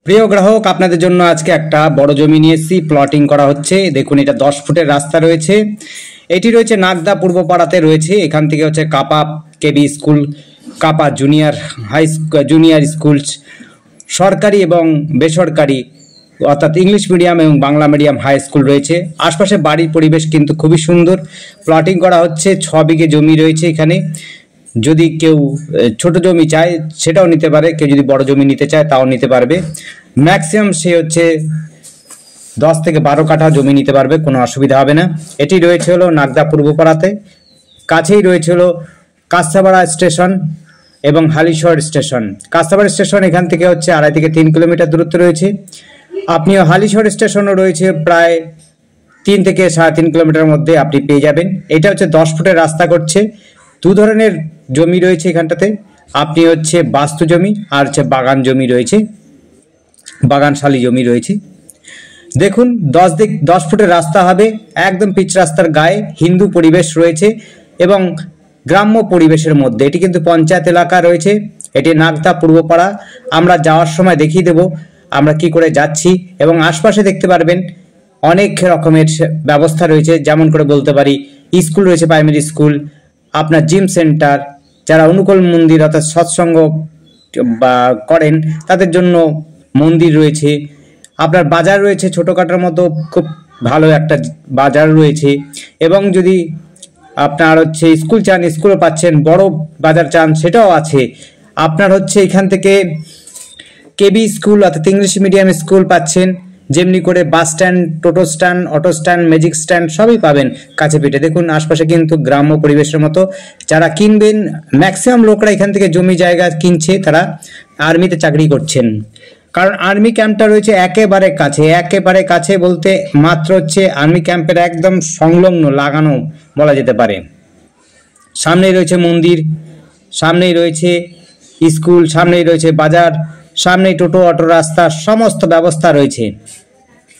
প্রিয় গ্রাহক, আপনাদের জন্য আজকে একটা বড় জমি নিয়ে এসেছি। প্লটিং করা হচ্ছে। দেখুন, এটা 10 ফুটের রাস্তা রয়েছে। এটি রয়েছে নাগদা পূর্বপাড়াতে রয়েছে। এখান থেকে হচ্ছে কাপা কেবি স্কুল, কাপা জুনিয়র স্কুল, সরকারি এবং বেসরকারি অর্থাৎ ইংলিশ মিডিয়াম এবং বাংলা মিডিয়াম হাই স্কুল রয়েছে। আশপাশে বাড়ির পরিবেশ কিন্তু খুবই সুন্দর। প্লটিং করা হচ্ছে। 6 বিঘে জমি রয়েছে এখানে। যদি কেউ ছোট জমি চায় সেটাও নিতে পারে, কেউ যদি বড় জমি নিতে চায় তাও নিতে পারবে। ম্যাক্সিমাম সে হচ্ছে 10 থেকে 12 কাঠা জমি নিতে পারবে, কোনো অসুবিধা হবে না। এটি রয়েছে হলো নাগদা পূর্বপাড়াতে। কাছেই রয়েছে হলো কাঁচাপাড়া স্টেশন এবং হালিশহর স্টেশন। কাঁচাপাড়া স্টেশন এখান থেকে হচ্ছে 2.5 থেকে 3 কিলোমিটার দূরত্ব রয়েছে। আপনিও হালিশহর স্টেশনও রয়েছে প্রায় 3 থেকে 3.5 কিলোমিটার মধ্যে আপনি পেয়ে যাবেন। এটা হচ্ছে 10 ফুটের রাস্তা করছে। দু ধরনের জমি রয়েছে এখানটাতে। আপনি হচ্ছে বাস্তু জমি আর হচ্ছে বাগান জমি রয়েছে, বাগানশালী জমি রয়েছে। দেখুন, 10 ফুটের রাস্তা হবে, একদম পিচ রাস্তার গায়ে। হিন্দু পরিবেশ রয়েছে এবং গ্রাম্য পরিবেশের মধ্যে। এটি কিন্তু পঞ্চায়েত এলাকা রয়েছে। এটি নাগদা পূর্বপাড়া। আমরা যাওয়ার সময় দেখিয়ে দেব আমরা কি করে যাচ্ছি। এবং আশপাশে দেখতে পারবেন অনেক রকমের ব্যবস্থা রয়েছে। যেমন করে বলতে পারি, স্কুল রয়েছে, প্রাইমারি স্কুল, আপনার জিম সেন্টার, যারা অনুকূল মন্দির অর্থাৎ সৎসঙ্গ বা করেন তাদের জন্য মন্দির রয়েছে। আপনার বাজার রয়েছে, ছোটোখাটোর মতো খুব ভালো একটা বাজার রয়েছে। এবং যদি আপনার হচ্ছে স্কুল চান, স্কুলও পাচ্ছেন। বড় বাজার চান, সেটাও আছে। আপনার হচ্ছে এখান থেকে কেবি স্কুল অর্থাৎ ইংলিশ মিডিয়াম স্কুল পাচ্ছেন। যেমনি করে বাস স্ট্যান্ড, টোটো stand, auto stand, magic stand সবই পাবেন কাছে পিঠে। দেখুন, আশপাশে কিন্তু গ্রাম্য পরিবেশের মতো। যারা কিনবেন, ম্যাক্সিমাম লোকরা এখান থেকে জমি জায়গা কিনছে, তারা আর্মিতে চাকরি করছেন। কারণ আর্মি ক্যাম্পটা রয়েছে একেবারে কাছে। একেবারে কাছে বলতে মাত্র হচ্ছে আর্মি ক্যাম্পের একদম সংলগ্ন, লাগানো বলা যেতে পারে। সামনেই রয়েছে মন্দির, সামনেই রয়েছে স্কুল, সামনেই রয়েছে বাজার, সামনেই টোটো অটো রাস্তা, সমস্ত ব্যবস্থা রয়েছে।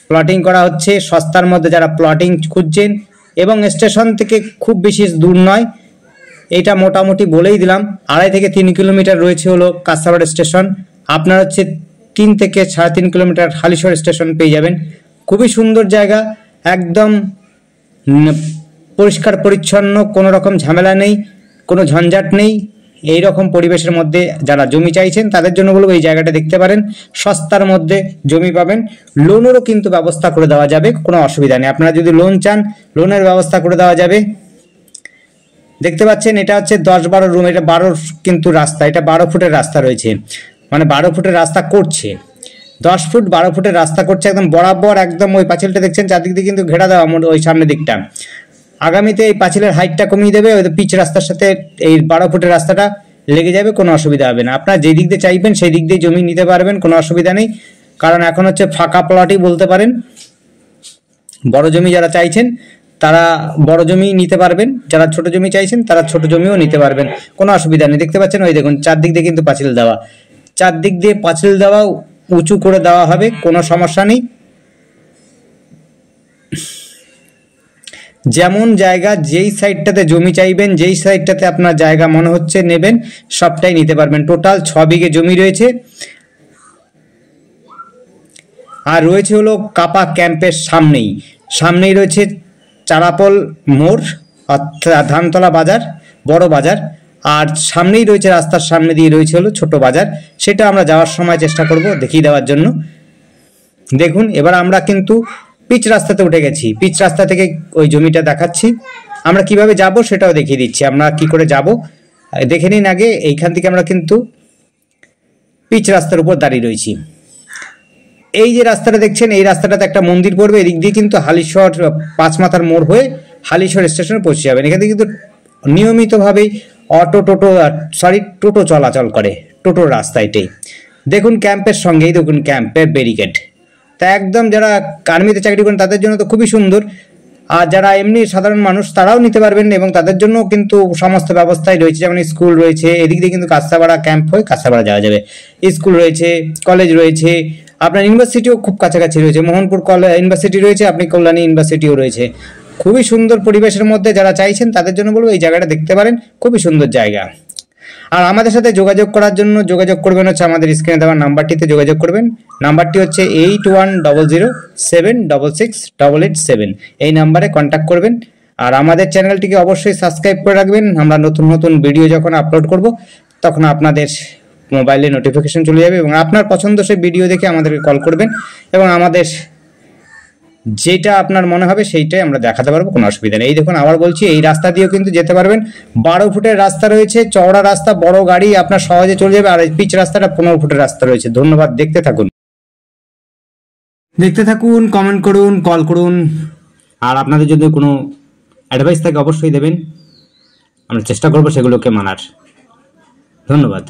প্লটিং করা হচ্ছে সস্তার মধ্যে। যারা প্লটিং খুঁজছেন এবং স্টেশন থেকে খুব বেশি দূর নয়, এটা মোটামুটি বলেই দিলাম। 2.5 থেকে 3 কিলোমিটার রয়েছে হলো কাঁচাপাড়া স্টেশন। আপনার হচ্ছে 3 থেকে 3.5 কিলোমিটার হালিশহর স্টেশন পেয়ে যাবেন। খুবই সুন্দর জায়গা, একদম পরিষ্কার পরিচ্ছন্ন, কোনো রকম ঝামেলা নেই, কোনো ঝঞ্ঝাট নেই। এই রকম পরিবেশের মধ্যে যারা জমি চাইছেন তাদের জন্য বলবো এই জায়গাটা দেখতে পারেন। সস্তার মধ্যে জমি পাবেন। লোনেরও কিন্তু ব্যবস্থা করে দেওয়া যাবে, কোনো অসুবিধা নেই। আপনারা যদি লোন চান, লোনের ব্যবস্থা করে দেওয়া যাবে। দেখতে পাচ্ছেন, এটা হচ্ছে 10-12 রুম। এটা 12 কিন্তু রাস্তা, এটা 12 ফুটের রাস্তা রয়েছে, মানে 12 ফুটের রাস্তা করছে। 10 ফুট 12 ফুটের রাস্তা করছে একদম বরাবর। একদম ওই পাঁচিলটা দেখছেন, চারদিক দিয়ে কিন্তু ঘেরা দেওয়া ওই সামনের দিকটা। আগামীতে এই পাঁচিলের হাইটটা কমিয়ে দেবে, ওই পিচ রাস্তার সাথে এই 12 ফুটের রাস্তাটা লেগে যাবে, কোনো অসুবিধা হবে না। আপনারা যেই দিক দিয়ে চাইবেন সেই দিক দিয়ে জমি নিতে পারবেন, কোনো অসুবিধা নেই। কারণ এখন হচ্ছে ফাঁকা প্লটই বলতে পারেন। বড় জমি যারা চাইছেন তারা বড় জমি নিতে পারবেন, যারা ছোট জমি চাইছেন তারা ছোট জমিও নিতে পারবেন, কোনো অসুবিধা নেই। দেখতে পাচ্ছেন, ওই দেখুন চারদিক দিয়ে কিন্তু পাঁচিল দেওয়া, চারদিক দিয়ে পাঁচিল দেওয়া, উঁচু করে দেওয়া হবে, কোনো সমস্যা নেই। যেমন জায়গা, যেই সাইডটাতে জমি চাইবেন, যেই সাইডটাতে আপনার জায়গা মনে হচ্ছে নেবেন, সবটাই নিতে পারবেন। টোটাল 6 বিঘে জমি রয়েছে। আর রয়েছে হলো কাপা ক্যাম্পের সামনেই রয়েছে চারাপল মোড় অর্থাৎ ধানতলা বাজার, বড় বাজার। আর সামনেই রয়েছে, রাস্তার সামনে দিয়ে রয়েছে হলো ছোট বাজার। সেটা আমরা যাওয়ার সময় চেষ্টা করব দেখিয়ে দেওয়ার জন্য। দেখুন, এবার আমরা কিন্তু পিচ রাস্তাতে উঠে গেছি। পিচ রাস্তা থেকে ওই জমিটা দেখাচ্ছি। আমরা কিভাবে যাব সেটাও দেখিয়ে দিচ্ছি। আমরা কি করে যাব দেখে নিন আগে। এইখান থেকে আমরা কিন্তু পিচ রাস্তার উপর দাঁড়িয়ে রয়েছি। এই যে রাস্তাটা দেখছেন, এই রাস্তাটাতে একটা মন্দির পড়বে। এদিক দিয়ে কিন্তু হালিশহর 5 মাথার মোড় হয়ে হালিশহর স্টেশনে পৌঁছে যাবেন। এখান থেকে কিন্তু নিয়মিতভাবেই টোটো চলাচল করে। টোটোর রাস্তা এটাই। দেখুন ক্যাম্পের সঙ্গেই দেখুন ক্যাম্পের ব্যারিকেড। তা একদম যারা আর্মিতে চাকরি করেন তাদের জন্য তো খুবই সুন্দর। আর যারা এমনি সাধারণ মানুষ তারাও নিতে পারবেন এবং তাদের জন্য কিন্তু সমস্ত ব্যবস্থাই রয়েছে। যেমন স্কুল রয়েছে, এদিক দিয়ে কিন্তু কাঁচাপাড়া ক্যাম্প হয়ে কাঁচাপাড়া যাওয়া যাবে। স্কুল রয়েছে, কলেজ রয়েছে, আপনার ইউনিভার্সিটিও খুব কাছাকাছি রয়েছে। মোহনপুর ইউনিভার্সিটি রয়েছে, আপনি কল্যাণী ইউনিভার্সিটিও রয়েছে। খুবই সুন্দর পরিবেশের মধ্যে যারা চাইছেন তাদের জন্য বলবো এই জায়গাটা দেখতে পারেন, খুবই সুন্দর জায়গা। আর আমাদের সাথে যোগাযোগ করার জন্য যোগাযোগ করবেন হচ্ছে আমাদের স্ক্রিনে দেওয়া নাম্বারটিতে যোগাযোগ করবেন। নাম্বারটি হচ্ছে 8100766887। এই নাম্বারে কন্ট্যাক্ট করবেন। আর আমাদের চ্যানেলটিকে অবশ্যই সাবস্ক্রাইব করে রাখবেন। আমরা নতুন নতুন ভিডিও যখন আপলোড করব তখন আপনাদের মোবাইলে নোটিফিকেশন চলে যাবে এবং আপনার পছন্দসই ভিডিও দেখে আমাদেরকে কল করবেন এবং আমাদের যেটা আপনার মনে হবে সেইটাই আমরা দেখাতে পারবো, কোনো অসুবিধা নেই। এই দেখুন আবার বলছি, এই রাস্তা দিয়েও কিন্তু যেতে পারবেন। 12 ফুটের রাস্তা রয়েছে, চওড়া রাস্তা, বড় গাড়ি আপনার সহজে চলে যাবে। আর এই পিচ রাস্তাটা 15 ফুটের রাস্তা রয়েছে। ধন্যবাদ, দেখতে থাকুন, কমেন্ট করুন, কল করুন। আর আপনাদের যদি কোনো অ্যাডভাইস থাকে অবশ্যই দেবেন, আমরা চেষ্টা করবো সেগুলোকে মানার। ধন্যবাদ।